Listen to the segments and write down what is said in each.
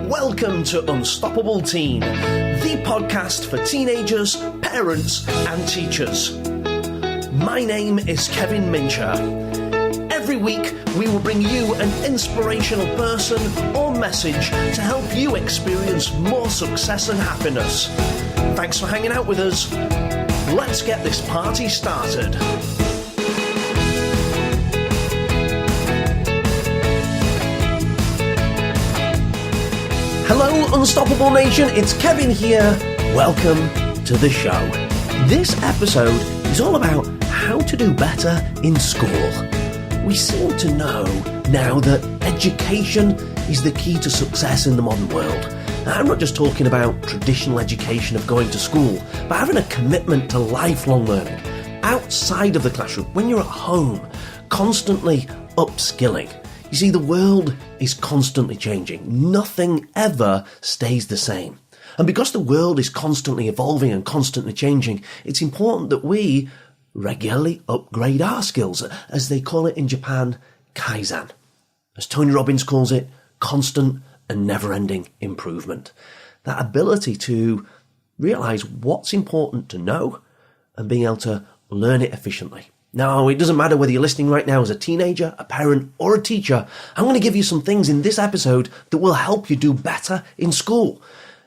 Welcome to Unstoppable Teen, the podcast for teenagers, parents and teachers. My name is Kevin Mincher. Every week we will bring you an inspirational person or message to help you experience more success and happiness. Thanks for hanging out with us. Let's get this party started. Hello Unstoppable Nation, it's Kevin here. Welcome to the show. This episode is all about how to do better in school. We seem to know now that education is the key to success in the modern world. Now, I'm not just talking about traditional education of going to school, but having a commitment to lifelong learning outside of the classroom, when you're at home, constantly upskilling. You see, the world is constantly changing. Nothing ever stays the same. And because the world is constantly evolving and constantly changing, it's important that we regularly upgrade our skills, as they call it in Japan, Kaizen. As Tony Robbins calls it, constant and never-ending improvement. That ability to realise what's important to know and being able to learn it efficiently. Now, it doesn't matter whether you're listening right now as a teenager, a parent, or a teacher. I'm going to give you some things in this episode that will help you do better in school.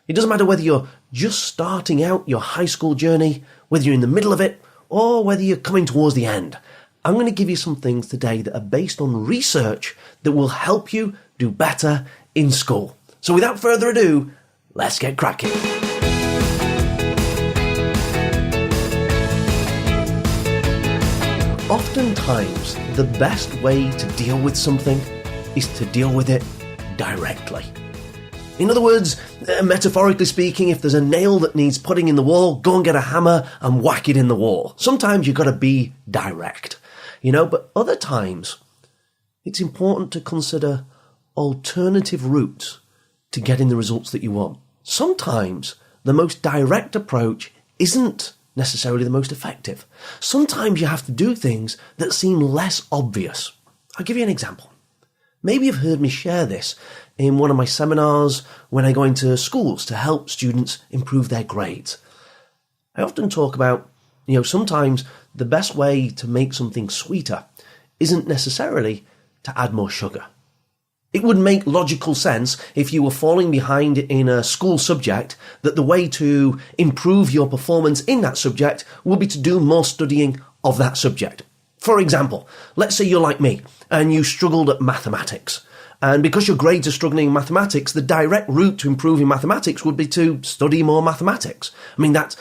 It doesn't matter whether you're just starting out your high school journey, whether you're in the middle of it, or whether you're coming towards the end. I'm going to give you some things today that are based on research that will help you do better in school. So without further ado, let's get cracking. Oftentimes, the best way to deal with something is to deal with it directly. In other words, metaphorically speaking, if there's a nail that needs putting in the wall, go and get a hammer and whack it in the wall. Sometimes you've got to be direct, but other times it's important to consider alternative routes to getting the results that you want. Sometimes the most direct approach isn't necessarily the most effective. Sometimes you have to do things that seem less obvious. I'll give you an example. Maybe you've heard me share this in one of my seminars when I go into schools to help students improve their grades. I often talk about, sometimes the best way to make something sweeter isn't necessarily to add more sugar. It would make logical sense if you were falling behind in a school subject that the way to improve your performance in that subject would be to do more studying of that subject. For example, let's say you're like me and you struggled at mathematics. And because your grades are struggling in mathematics, the direct route to improving mathematics would be to study more mathematics. I mean, that's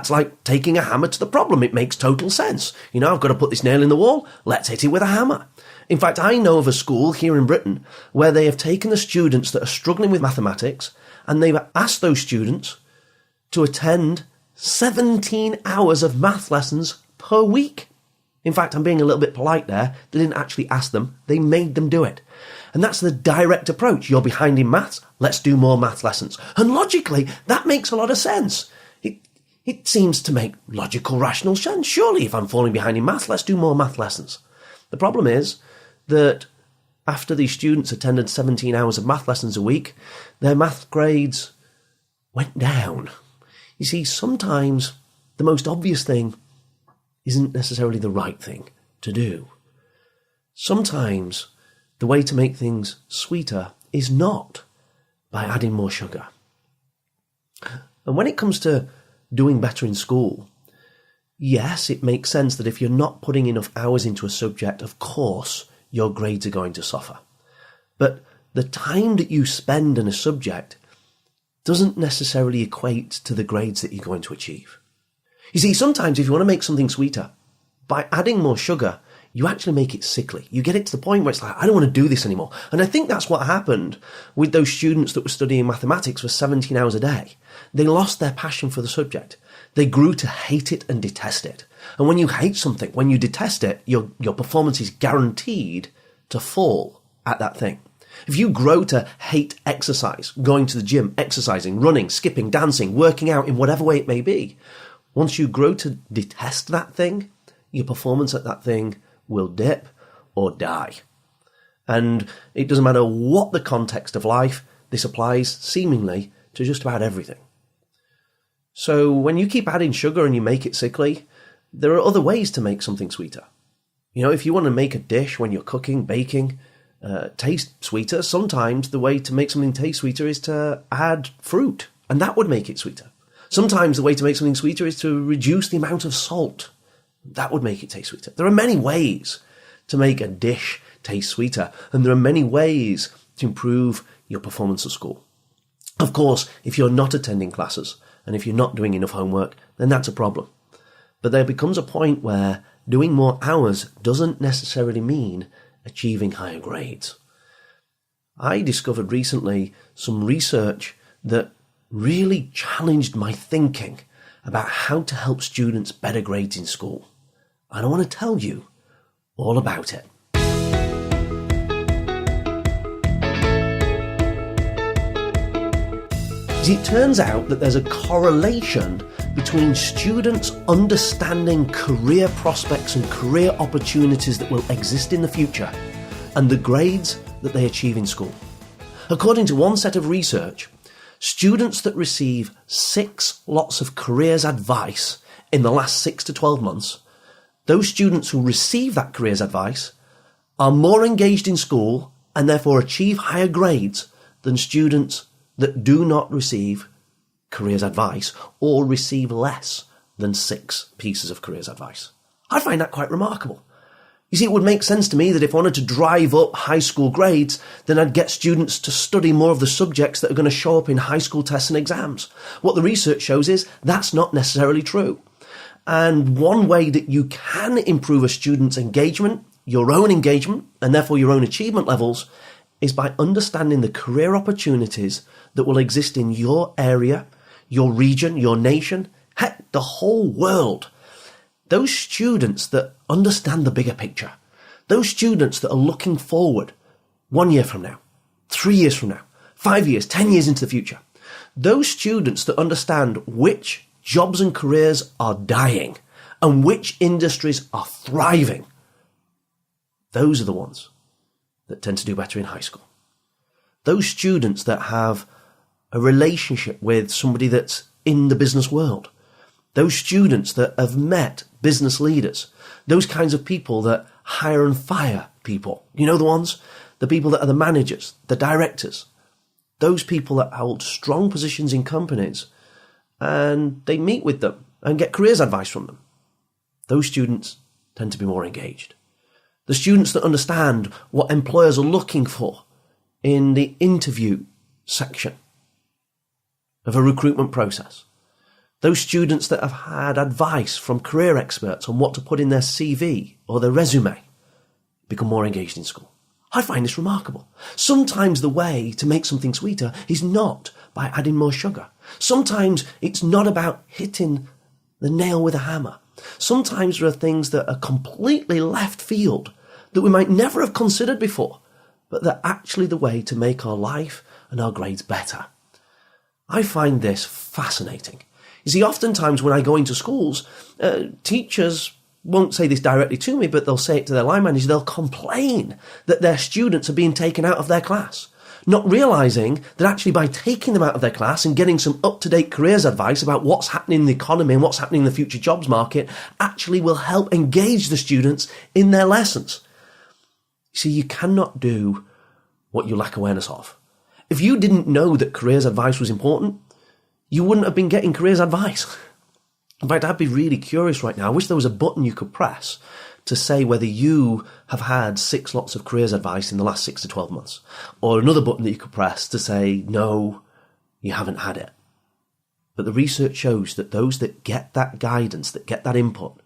like taking a hammer to the problem. It makes total sense. I've got to put this nail in the wall. Let's hit it with a hammer. In fact, I know of a school here in Britain where they have taken the students that are struggling with mathematics and they've asked those students to attend 17 hours of math lessons per week. In fact, I'm being a little bit polite there. They didn't actually ask them. They made them do it. And that's the direct approach. You're behind in maths. Let's do more math lessons. And logically, that makes a lot of sense. It seems to make logical, rational sense. Surely, if I'm falling behind in maths, let's do more math lessons. The problem is that after these students attended 17 hours of math lessons a week, their math grades went down. You see, sometimes the most obvious thing isn't necessarily the right thing to do. Sometimes the way to make things sweeter is not by adding more sugar. And when it comes to doing better in school, yes, it makes sense that if you're not putting enough hours into a subject, of course, your grades are going to suffer. But the time that you spend in a subject doesn't necessarily equate to the grades that you're going to achieve. You see, sometimes if you want to make something sweeter, by adding more sugar, you actually make it sickly. You get it to the point where it's like, I don't want to do this anymore. And I think that's what happened with those students that were studying mathematics for 17 hours a day. They lost their passion for the subject. They grew to hate it and detest it. And when you hate something, when you detest it, your performance is guaranteed to fall at that thing. If you grow to hate exercise, going to the gym, exercising, running, skipping, dancing, working out in whatever way it may be, once you grow to detest that thing, your performance at that thing will dip or die. And it doesn't matter what the context of life, this applies seemingly to just about everything. So when you keep adding sugar and you make it sickly, there are other ways to make something sweeter. If you want to make a dish when you're cooking, baking, taste sweeter, sometimes the way to make something taste sweeter is to add fruit, and that would make it sweeter. Sometimes the way to make something sweeter is to reduce the amount of salt. That would make it taste sweeter. There are many ways to make a dish taste sweeter, and there are many ways to improve your performance at school. Of course, if you're not attending classes, and if you're not doing enough homework, then that's a problem. But there becomes a point where doing more hours doesn't necessarily mean achieving higher grades. I discovered recently some research that really challenged my thinking about how to help students better grades in school. And I want to tell you all about it. It turns out that there's a correlation between students understanding career prospects and career opportunities that will exist in the future and the grades that they achieve in school. According to one set of research, students that receive 6 lots of careers advice in the last 6 to 12 months, those students who receive that careers advice are more engaged in school and therefore achieve higher grades than students that do not receive careers advice or receive less than 6 pieces of careers advice. I find that quite remarkable. You see, it would make sense to me that if I wanted to drive up high school grades, then I'd get students to study more of the subjects that are going to show up in high school tests and exams. What the research shows is that's not necessarily true. And one way that you can improve a student's engagement, your own engagement, and therefore your own achievement levels, is by understanding the career opportunities that will exist in your area, your region, your nation, heck, the whole world. Those students that understand the bigger picture, those students that are looking forward 1 year from now, 3 years from now, 5 years, 10 years into the future, those students that understand which jobs and careers are dying and which industries are thriving, those are the ones that tend to do better in high school. Those students that have a relationship with somebody that's in the business world, those students that have met business leaders, those kinds of people that hire and fire people, the ones, the people that are the managers, the directors, those people that hold strong positions in companies, and they meet with them and get careers advice from them. Those students tend to be more engaged. The students that understand what employers are looking for in the interview section of a recruitment process. Those students that have had advice from career experts on what to put in their CV or their resume become more engaged in school. I find this remarkable. Sometimes the way to make something sweeter is not by adding more sugar. Sometimes it's not about hitting the nail with a hammer. Sometimes there are things that are completely left field that we might never have considered before, but they're actually the way to make our life and our grades better. I find this fascinating. You see, oftentimes when I go into schools, teachers won't say this directly to me, but they'll say it to their line manager. They'll complain that their students are being taken out of their class, not realizing that actually by taking them out of their class and getting some up-to-date careers advice about what's happening in the economy and what's happening in the future jobs market actually will help engage the students in their lessons. See, you cannot do what you lack awareness of. If you didn't know that careers advice was important, you wouldn't have been getting careers advice. In fact, I'd be really curious right now. I wish there was a button you could press to say whether you have had 6 lots of careers advice in the last 6 to 12 months, or another button that you could press to say, no, you haven't had it. But the research shows that those that get that guidance, that get that input,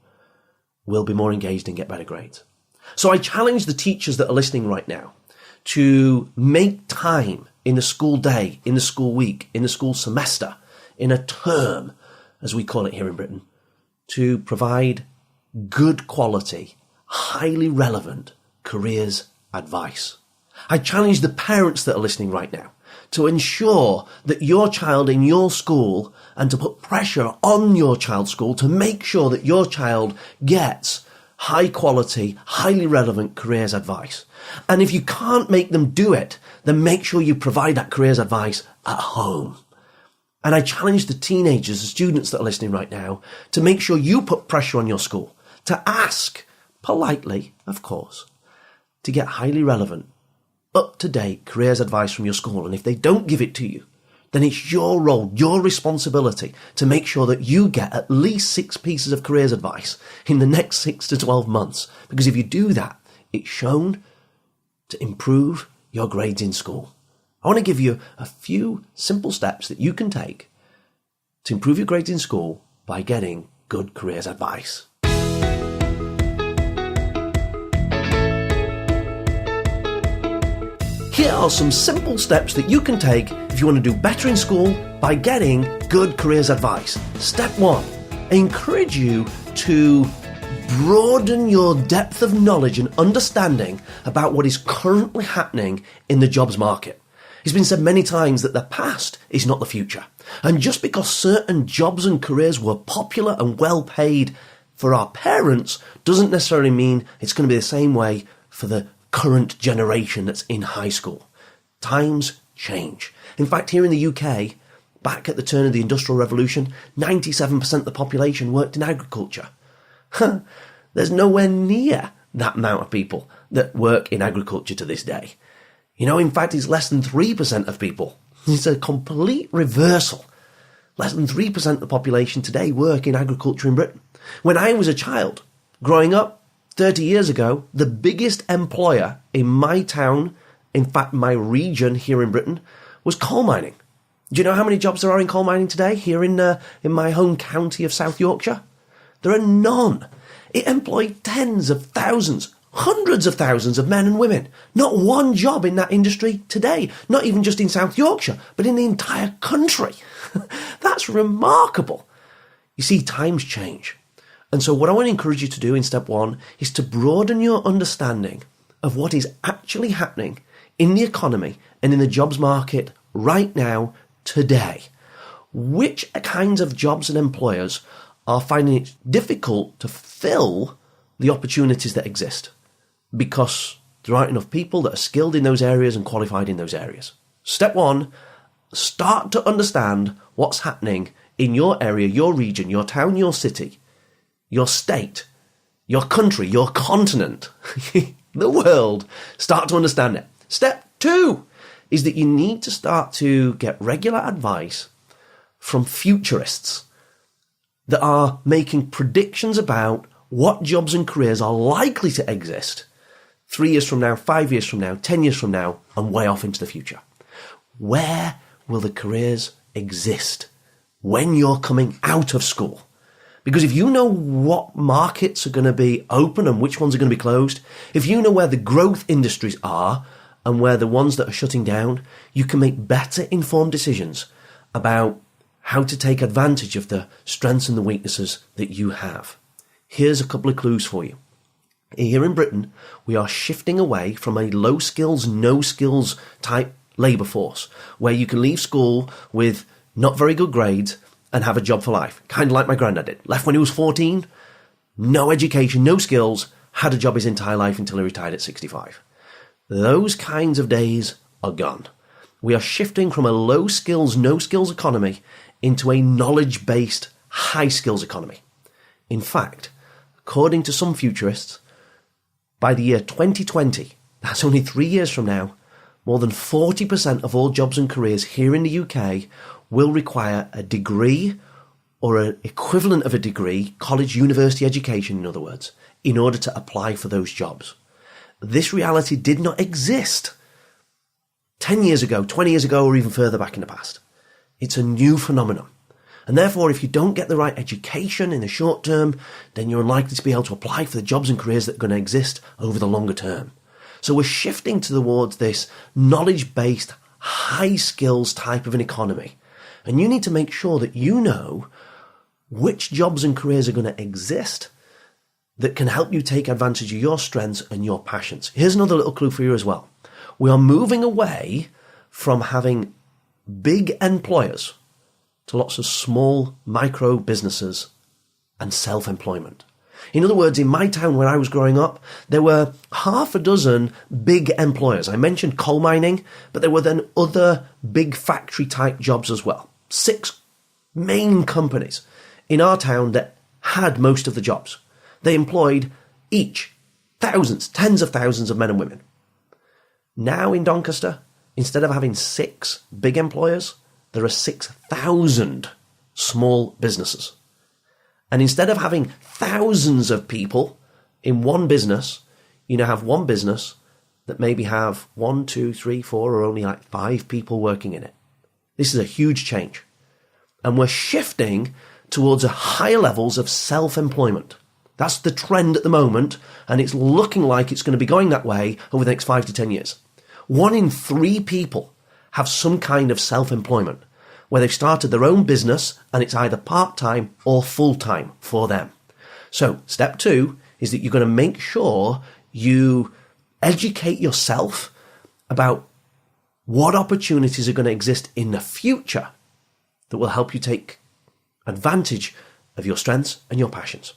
will be more engaged and get better grades. So I challenge the teachers that are listening right now to make time in the school day, in the school week, in the school semester, in a term, as we call it here in Britain, to provide good quality, highly relevant careers advice. I challenge the parents that are listening right now to ensure that your child in your school and to put pressure on your child's school to make sure that your child gets high quality, highly relevant careers advice. And if you can't make them do it, then make sure you provide that careers advice at home. And I challenge the teenagers, the students that are listening right now, to make sure you put pressure on your school, to ask, politely, of course, to get highly relevant, up-to-date careers advice from your school. And if they don't give it to you, then it's your role, your responsibility to make sure that you get at least 6 pieces of careers advice in the next 6 to 12 months. Because if you do that, it's shown to improve your grades in school. I want to give you a few simple steps that you can take to improve your grades in school by getting good careers advice. Here are some simple steps that you can take if you want to do better in school by getting good careers advice. Step 1, I encourage you to broaden your depth of knowledge and understanding about what is currently happening in the jobs market. It's been said many times that the past is not the future. And just because certain jobs and careers were popular and well paid for our parents doesn't necessarily mean it's going to be the same way for the current generation that's in high school. Times change. In fact, here in the UK, back at the turn of the Industrial Revolution, 97% of the population worked in agriculture. There's nowhere near that amount of people that work in agriculture to this day. You know, in fact, it's less than 3% of people. It's a complete reversal. Less than 3% of the population today work in agriculture in Britain. When I was a child, growing up 30 years ago, the biggest employer in my town, in fact, my region here in Britain, was coal mining. Do you know how many jobs there are in coal mining today here in my home county of South Yorkshire? There are none. It employed tens of thousands, hundreds of thousands of men and women. Not one job in that industry today. Not even just in South Yorkshire, but in the entire country. That's remarkable. You see, times change. And so what I want to encourage you to do in step 1 is to broaden your understanding of what is actually happening in the economy and in the jobs market right now, today. Which kinds of jobs and employers are finding it difficult to fill the opportunities that exist because there aren't enough people that are skilled in those areas and qualified in those areas. Step 1, start to understand what's happening in your area, your region, your town, your city, your state, your country, your continent, the world. Start to understand it. Step 2 is that you need to start to get regular advice from futurists that are making predictions about what jobs and careers are likely to exist 3 years from now, 5 years from now, 10 years from now, and way off into the future. Where will the careers exist when you're coming out of school? Because if you know what markets are going to be open and which ones are going to be closed, if you know where the growth industries are and where the ones that are shutting down, you can make better informed decisions about how to take advantage of the strengths and the weaknesses that you have. Here's a couple of clues for you. Here in Britain, we are shifting away from a low skills, no skills type labour force, where you can leave school with not very good grades and have a job for life. Kind of like my granddad did. Left when he was 14, no education, no skills, had a job his entire life until he retired at 65. Those kinds of days are gone. We are shifting from a low skills, no skills economy into a knowledge-based, high skills economy. In fact, according to some futurists, by the year 2020, that's only 3 years from now, more than 40% of all jobs and careers here in the UK will require a degree or an equivalent of a degree, college, university education in other words, in order to apply for those jobs. This reality did not exist 10 years ago, 20 years ago, or even further back in the past. It's a new phenomenon. And therefore, if you don't get the right education in the short term, then you're unlikely to be able to apply for the jobs and careers that are going to exist over the longer term. So we're shifting towards this knowledge-based, high skills type of an economy. And you need to make sure that you know which jobs and careers are going to exist that can help you take advantage of your strengths and your passions. Here's another little clue for you as well. We are moving away from having big employers to lots of small micro businesses and self-employment. In other words, in my town where I was growing up, there were half a dozen big employers. I mentioned coal mining, but there were then other big factory type jobs as well. 6 main companies in our town that had most of the jobs. They employed each thousands, tens of thousands of men and women. Now in Doncaster, instead of having 6 big employers, there are 6,000 small businesses. And instead of having thousands of people in one business, you now have one business that maybe have 1, 2, 3, 4, or only like 5 people working in it. This is a huge change. And we're shifting towards a higher levels of self-employment. That's the trend at the moment, and it's looking like it's going to be going that way over the next 5 to 10 years. 1 in 3 people have some kind of self-employment, where they've started their own business and it's either part-time or full-time for them. So step 2 is that you're going to make sure you educate yourself about what opportunities are going to exist in the future that will help you take advantage of your strengths and your passions.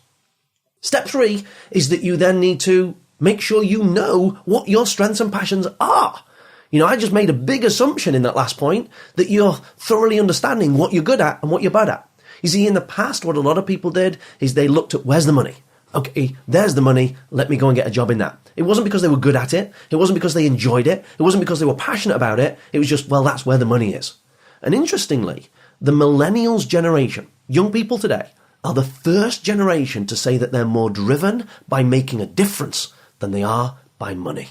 Step 3 is that you then need to make sure you know what your strengths and passions are. I just made a big assumption in that last point that you're thoroughly understanding what you're good at and what you're bad at. You see, in the past, what a lot of people did is they looked at where's the money? Okay, there's the money. Let me go and get a job in that. It wasn't because they were good at it. It wasn't because they enjoyed it. It wasn't because they were passionate about it. It was just, well, that's where the money is. And interestingly, the millennials generation, young people today, are the first generation to say that they're more driven by making a difference than they are by money.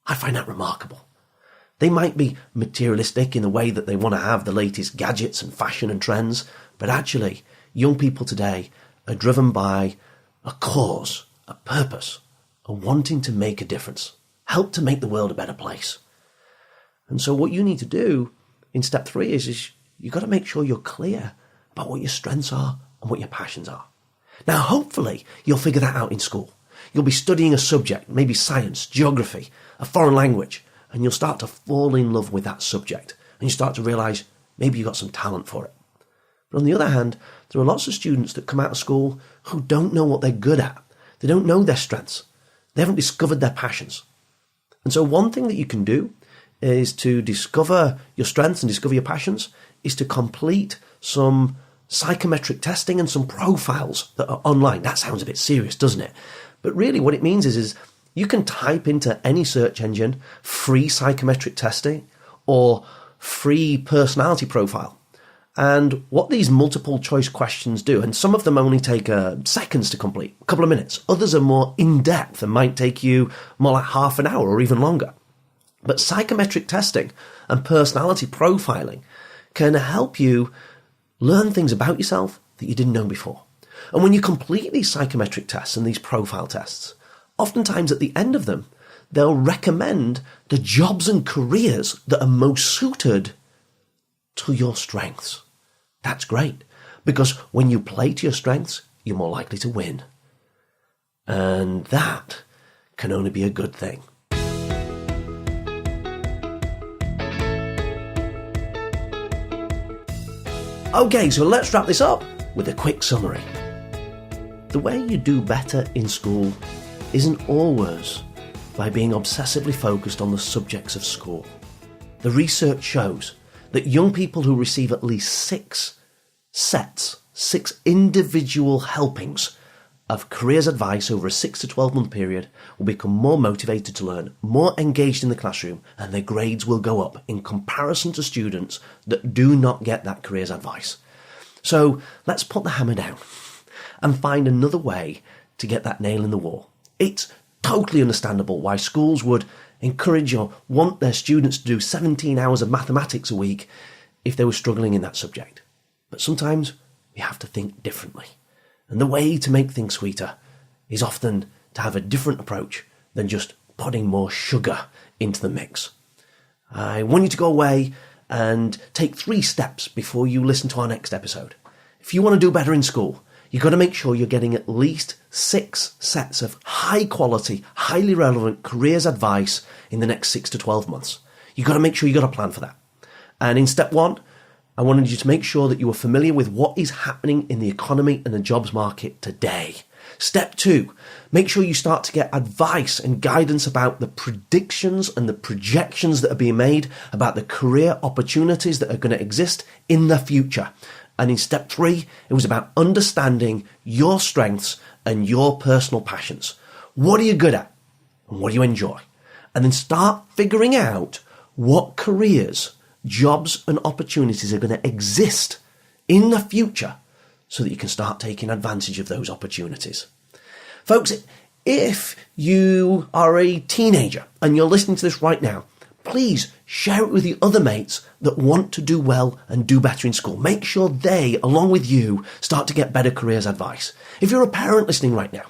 I find that remarkable. They might be materialistic in the way that they want to have the latest gadgets and fashion and trends, but actually, young people today are driven by a cause, a purpose, a wanting to make a difference, help to make the world a better place. And so what you need to do in step 3 is you've got to make sure you're clear about what your strengths are and what your passions are. Now, hopefully, you'll figure that out in school. You'll be studying a subject, maybe science, geography, a foreign language, and you'll start to fall in love with that subject. And you start to realise maybe you've got some talent for it. But on the other hand, there are lots of students that come out of school who don't know what they're good at. They don't know their strengths. They haven't discovered their passions. And so one thing that you can do is to discover your strengths and discover your passions is to complete some psychometric testing and some profiles that are online. That sounds a bit serious, doesn't it? But really what it means is you can type into any search engine free psychometric testing or free personality profile. And what these multiple choice questions do, and some of them only take seconds to complete, a couple of minutes. Others are more in-depth and might take you more like half an hour or even longer. But psychometric testing and personality profiling can help you learn things about yourself that you didn't know before. And when you complete these psychometric tests and these profile tests, oftentimes at the end of them, they'll recommend the jobs and careers that are most suited to your strengths. That's great, because when you play to your strengths, you're more likely to win. And that can only be a good thing. Okay, so let's wrap this up with a quick summary. The way you do better in school isn't always by being obsessively focused on the subjects of school. The research shows that young people who receive at least 6 individual helpings of careers advice over a 6 to 12 month period will become more motivated to learn, more engaged in the classroom, and their grades will go up in comparison to students that do not get that careers advice. So let's put the hammer down and find another way to get that nail in the wall. It's totally understandable why schools would encourage or want their students to do 17 hours of mathematics a week if they were struggling in that subject. But sometimes we have to think differently. And the way to make things sweeter is often to have a different approach than just putting more sugar into the mix. I want you to go away and take 3 steps before you listen to our next episode. If you want to do better in school, you've got to make sure you're getting at least 6 sets of high quality, highly relevant careers advice in the next 6 to 12 months. You've got to make sure you've got a plan for that. And in step 1, I wanted you to make sure that you were familiar with what is happening in the economy and the jobs market today. Step 2, make sure you start to get advice and guidance about the predictions and the projections that are being made about the career opportunities that are going to exist in the future. And in step 3, it was about understanding your strengths and your personal passions. What are you good at? And what do you enjoy? And then start figuring out what careers, jobs and opportunities are going to exist in the future so that you can start taking advantage of those opportunities. Folks, if you are a teenager and you're listening to this right now, please share it with the other mates that want to do well and do better in school. Make sure they, along with you, start to get better careers advice. If you're a parent listening right now,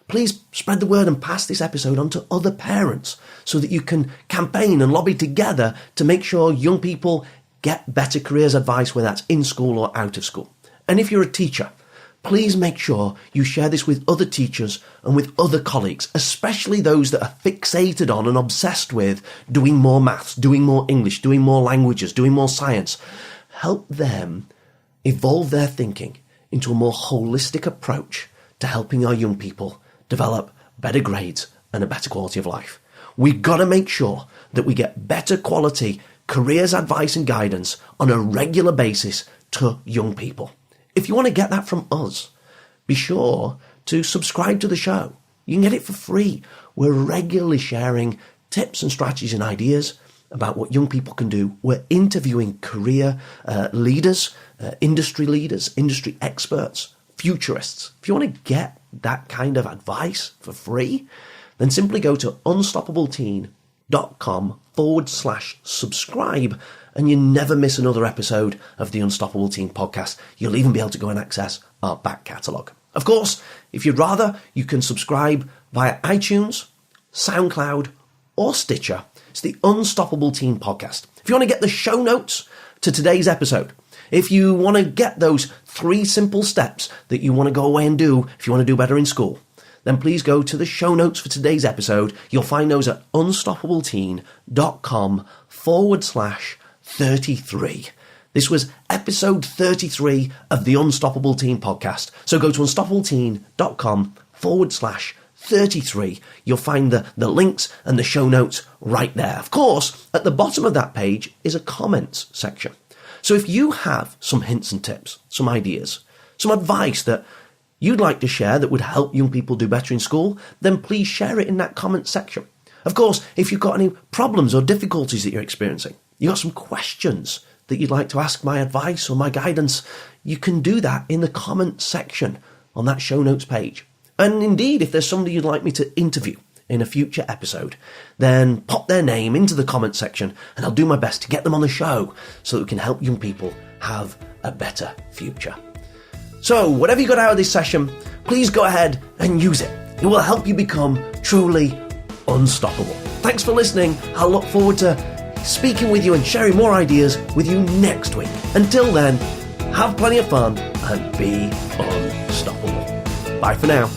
please spread the word and pass this episode on to other parents so that you can campaign and lobby together to make sure young people get better careers advice, whether that's in school or out of school. And if you're a teacher, please make sure you share this with other teachers and with other colleagues, especially those that are fixated on and obsessed with doing more maths, doing more English, doing more languages, doing more science. Help them evolve their thinking into a more holistic approach to helping our young people develop better grades and a better quality of life. We've got to make sure that we get better quality careers advice and guidance on a regular basis to young people. If you want to get that from us, be sure to subscribe to the show. You can get it for free. We're regularly sharing tips and strategies and ideas about what young people can do. We're interviewing career leaders, industry experts, futurists. If you want to get that kind of advice for free, then simply go to unstoppableteen.com/subscribe and you never miss another episode of the Unstoppable Teen podcast. You'll even be able to go and access our back catalogue. Of course, if you'd rather, you can subscribe via iTunes, SoundCloud, or Stitcher. It's the Unstoppable Teen podcast. If you want to get the show notes to today's episode, if you want to get those 3 simple steps that you want to go away and do if you want to do better in school, then please go to the show notes for today's episode. You'll find those at unstoppableteen.com/33. This was episode 33 of the Unstoppable Teen podcast. So go to unstoppableteen.com/33. You'll find the links and the show notes right there. Of course, at the bottom of that page is a comments section. So if you have some hints and tips, some ideas, some advice that you'd like to share that would help young people do better in school, then please share it in that comment section. Of course, if you've got any problems or difficulties that you're experiencing, you've got some questions that you'd like to ask my advice or my guidance, you can do that in the comment section on that show notes page. And indeed, if there's somebody you'd like me to interview in a future episode, then pop their name into the comment section and I'll do my best to get them on the show so that we can help young people have a better future. So whatever you got out of this session, please go ahead and use it. It will help you become truly unstoppable. Thanks for listening. I'll look forward to speaking with you and sharing more ideas with you next week. Until then, have plenty of fun and be unstoppable. Bye for now.